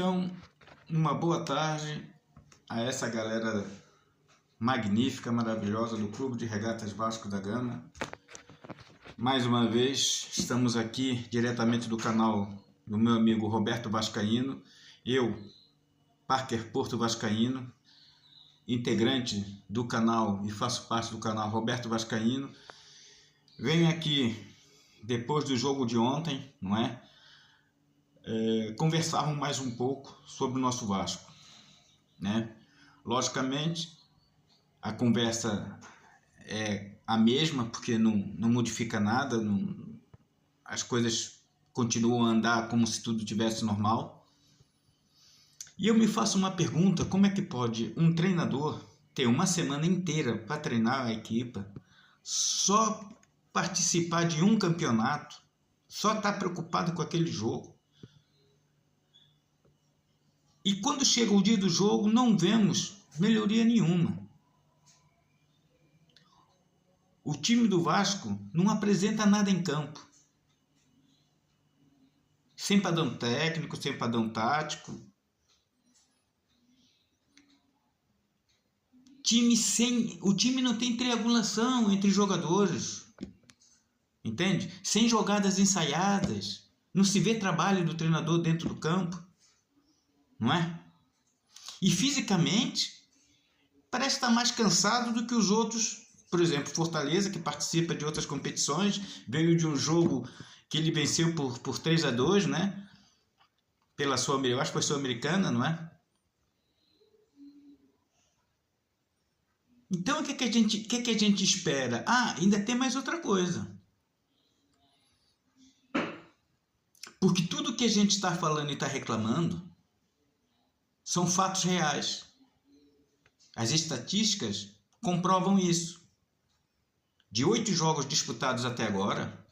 Então, uma boa tarde a essa galera magnífica, maravilhosa do Clube de Regatas Vasco da Gama. Mais uma vez, estamos aqui diretamente do canal do meu amigo Roberto Vascaíno, eu, Parker Porto Vascaíno, integrante do canal e faço parte do canal Roberto Vascaíno. Venho aqui, depois do jogo de ontem, não é? Conversarmos mais um pouco sobre o nosso Vasco, né? Logicamente, a conversa é a mesma, porque não modifica nada, as coisas continuam a andar como se tudo tivesse normal. E eu me faço uma pergunta: como é que pode um treinador ter uma semana inteira para treinar a equipe, só participar de um campeonato, só estar preocupado com aquele jogo? E quando chega o dia do jogo, não vemos melhoria nenhuma. O time do Vasco não apresenta nada em campo. Sem padrão técnico, sem padrão tático. O time não tem triangulação entre jogadores. Entende? Sem jogadas ensaiadas. Não se vê trabalho do treinador dentro do campo. Não é? E fisicamente parece estar mais cansado do que os outros. Por exemplo, Fortaleza, que participa de outras competições, veio de um jogo que ele venceu por 3-2, né? Pela eu acho que foi Sul-Americana, não é? Então o que a gente espera? Ainda tem mais outra coisa. Porque tudo que a gente está falando e está reclamando são fatos reais. As estatísticas comprovam isso. De 8 jogos disputados até agora,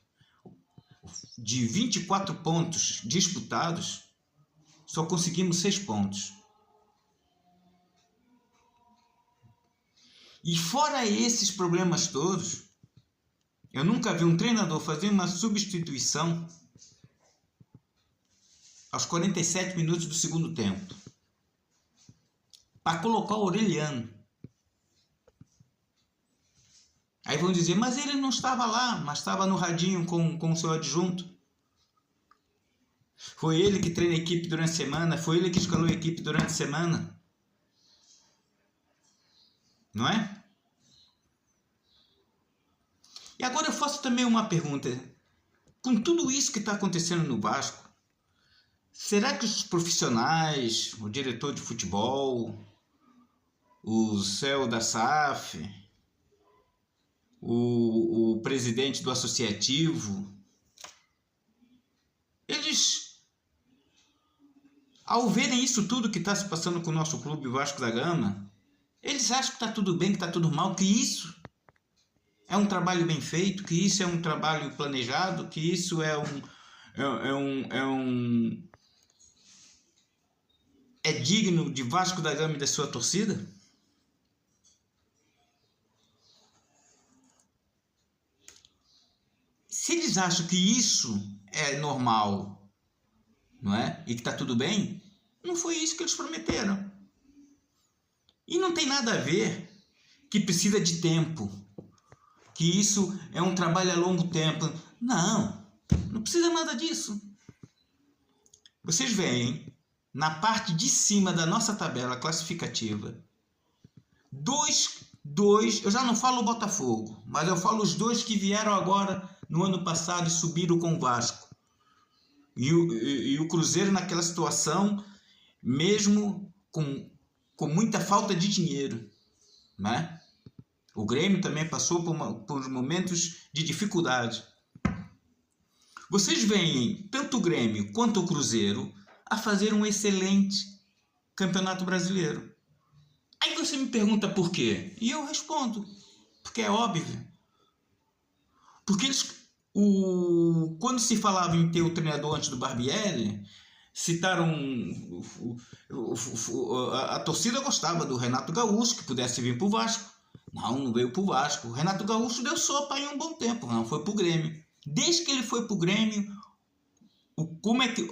de 24 pontos disputados, só conseguimos 6 pontos. E fora esses problemas todos, eu nunca vi um treinador fazer uma substituição aos 47 minutos do segundo tempo para colocar o Aureliano. Aí vão dizer, mas ele não estava lá, mas estava no radinho com o seu adjunto. Foi ele que treina a equipe durante a semana, foi ele que escalou a equipe durante a semana. Não é? E agora eu faço também uma pergunta. Com tudo isso que está acontecendo no Vasco, será que os profissionais, o diretor de futebol, o CEO da SAF, o presidente do associativo, eles, ao verem isso tudo que está se passando com o nosso clube Vasco da Gama, eles acham que está tudo bem, que está tudo mal, que isso é um trabalho bem feito, que isso é um trabalho planejado, que isso é digno de Vasco da Gama e da sua torcida? Se eles acham que isso é normal, não é? E que está tudo bem, não foi isso que eles prometeram. E não tem nada a ver que precisa de tempo, que isso é um trabalho a longo tempo. Não precisa nada disso. Vocês veem, na parte de cima da nossa tabela classificativa, eu já não falo o Botafogo, mas eu falo os dois que vieram agora no ano passado e subiram com o Vasco. E o Cruzeiro naquela situação, mesmo com muita falta de dinheiro, né? O Grêmio também passou por momentos de dificuldade. Vocês veem tanto o Grêmio quanto o Cruzeiro a fazer um excelente campeonato brasileiro. Aí você me pergunta por quê? E eu respondo, porque é óbvio. Porque quando se falava em ter o treinador antes do Barbieri, citaram a torcida gostava do Renato Gaúcho, que pudesse vir para o Vasco. Não veio para o Vasco. O Renato Gaúcho deu sopa em um bom tempo, não foi para o Grêmio. Desde que ele foi para o Grêmio, como é que...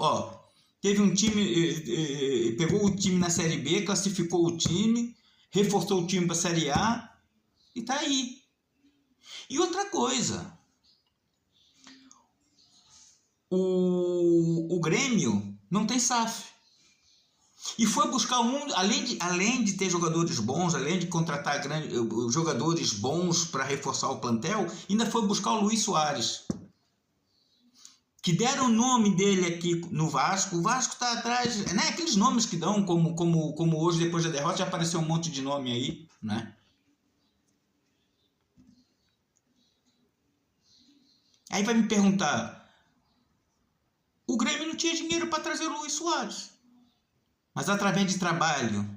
teve um time, pegou o time na Série B, classificou o time, reforçou o time para a Série A e tá aí. E outra coisa, o Grêmio não tem SAF. E foi buscar além de ter jogadores bons, além de contratar jogadores bons para reforçar o plantel, ainda foi buscar o Luis Soares, que deram o nome dele aqui no Vasco. O Vasco está atrás, né? Aqueles nomes que dão, como hoje, depois da derrota, já apareceu um monte de nome aí, né? Aí vai me perguntar, o Grêmio não tinha dinheiro para trazer o Luis Soares, mas através de trabalho,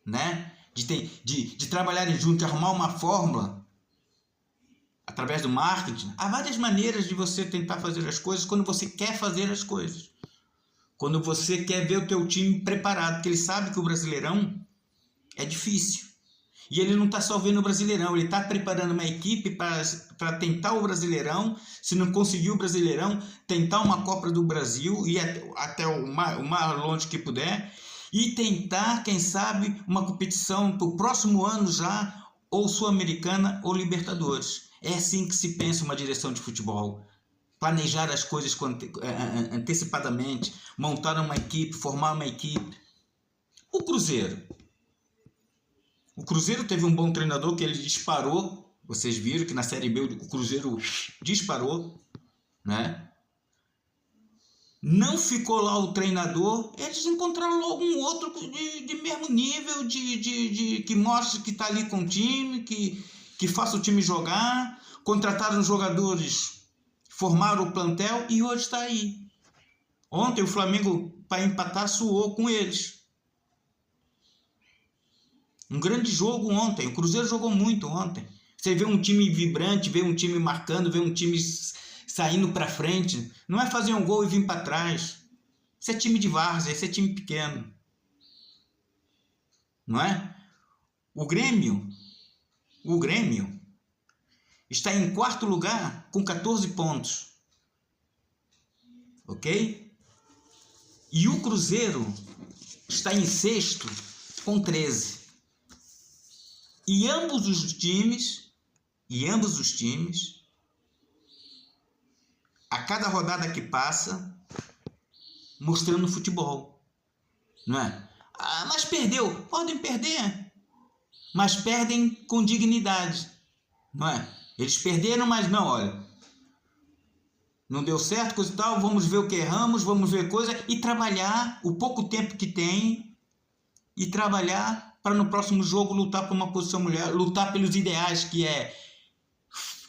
né? De trabalharem juntos, de arrumar uma fórmula, através do marketing. Há várias maneiras de você tentar fazer as coisas quando você quer fazer as coisas. Quando você quer ver o teu time preparado, porque ele sabe que o Brasileirão é difícil. E ele não está só vendo o Brasileirão, ele está preparando uma equipe para tentar o Brasileirão. Se não conseguir o Brasileirão, tentar uma Copa do Brasil, e até o mais longe que puder. E tentar, quem sabe, uma competição para o próximo ano já, ou Sul-Americana ou Libertadores. É assim que se pensa uma direção de futebol. Planejar as coisas antecipadamente, montar uma equipe, formar uma equipe. O Cruzeiro teve um bom treinador que ele disparou. Vocês viram que na Série B o Cruzeiro disparou, né? Não ficou lá o treinador, eles encontraram logo um outro de mesmo nível, que mostre que está ali com o time, que faça o time jogar. Contrataram jogadores, formaram o plantel e hoje está aí. Ontem o Flamengo, para empatar, suou com eles. Um grande jogo ontem, o Cruzeiro jogou muito ontem. Você vê um time vibrante, vê um time marcando, vê um time saindo para frente. Não é fazer um gol e vir para trás. Isso é time de várzea, isso é time pequeno. Não é? O Grêmio está em quarto lugar com 14 pontos. Ok? E o Cruzeiro está em sexto com 13. E ambos os times, a cada rodada que passa, mostrando futebol, não é? Ah, mas perdeu, podem perder, mas perdem com dignidade, não é? Eles perderam, mas não, olha, não deu certo, coisa e tal, vamos ver o que erramos, vamos ver coisa, e trabalhar o pouco tempo que tem, e trabalhar para no próximo jogo lutar por uma posição melhor, lutar pelos ideais, que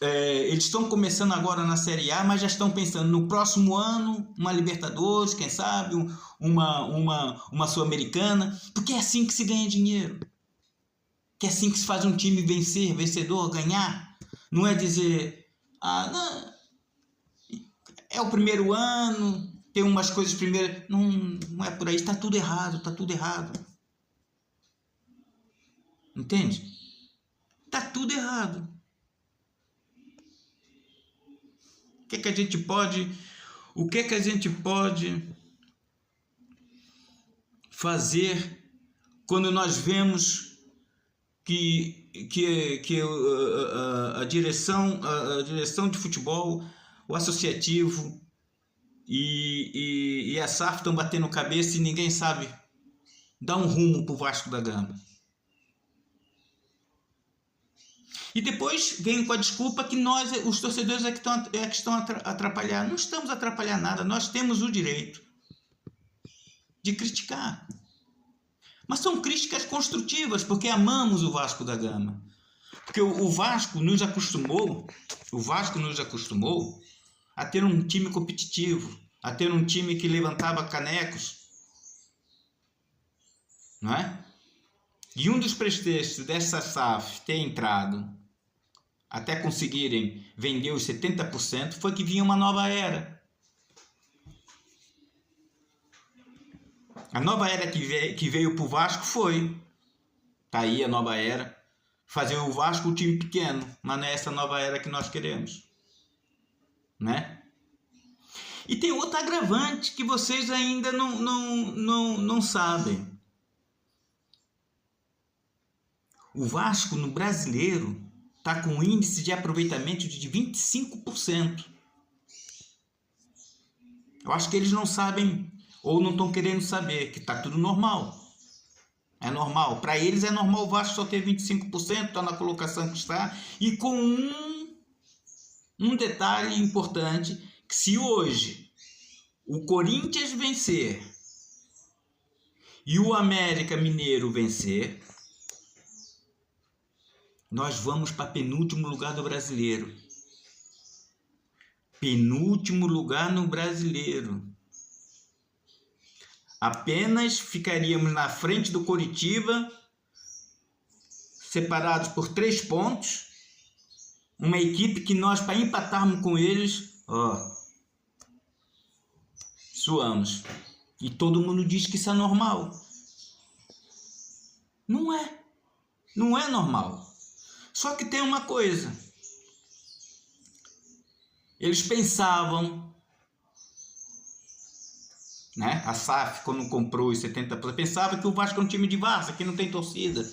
eles estão começando agora na Série A, mas já estão pensando no próximo ano, uma Libertadores, quem sabe, uma Sul-Americana, porque é assim que se ganha dinheiro, que é assim que se faz um time vencer, vencedor, ganhar. Não é dizer, não, é o primeiro ano, tem umas coisas primeiro, não é por aí, está tudo errado, entende? Tá tudo errado. O que é que a gente pode fazer quando nós vemos que a direção de futebol, o associativo e a SAF estão batendo cabeça e ninguém sabe dar um rumo para o Vasco da Gama? E depois vem com a desculpa que nós, os torcedores, é que estão a atrapalhar. Não estamos a atrapalhar nada, nós temos o direito de criticar. Mas são críticas construtivas, porque amamos o Vasco da Gama. Porque o Vasco nos acostumou a ter um time competitivo, a ter um time que levantava canecos, não é? E um dos pretextos dessa SAF ter entrado até conseguirem vender os 70% foi que vinha uma nova era. A nova era que veio para o Vasco foi, tá aí a nova era, fazer o Vasco um time pequeno, mas não é essa nova era que nós queremos, né? E tem outro agravante que vocês ainda não sabem. O Vasco no Brasileiro está com um índice de aproveitamento de 25%. Eu acho que eles não sabem ou não estão querendo saber que está tudo normal. É normal. Para eles é normal o Vasco só ter 25%, está na colocação que está. E com um detalhe importante, que se hoje o Corinthians vencer e o América Mineiro vencer, nós vamos para penúltimo lugar do Brasileiro. Penúltimo lugar no Brasileiro. Apenas ficaríamos na frente do Coritiba, separados por 3 pontos. Uma equipe que nós, para empatarmos com eles, suamos. E todo mundo diz que isso é normal. Não é. Não é normal. Só que tem uma coisa. Eles pensavam, né? A SAF, quando comprou os 70%, pensava que o Vasco é um time de várzea, que não tem torcida.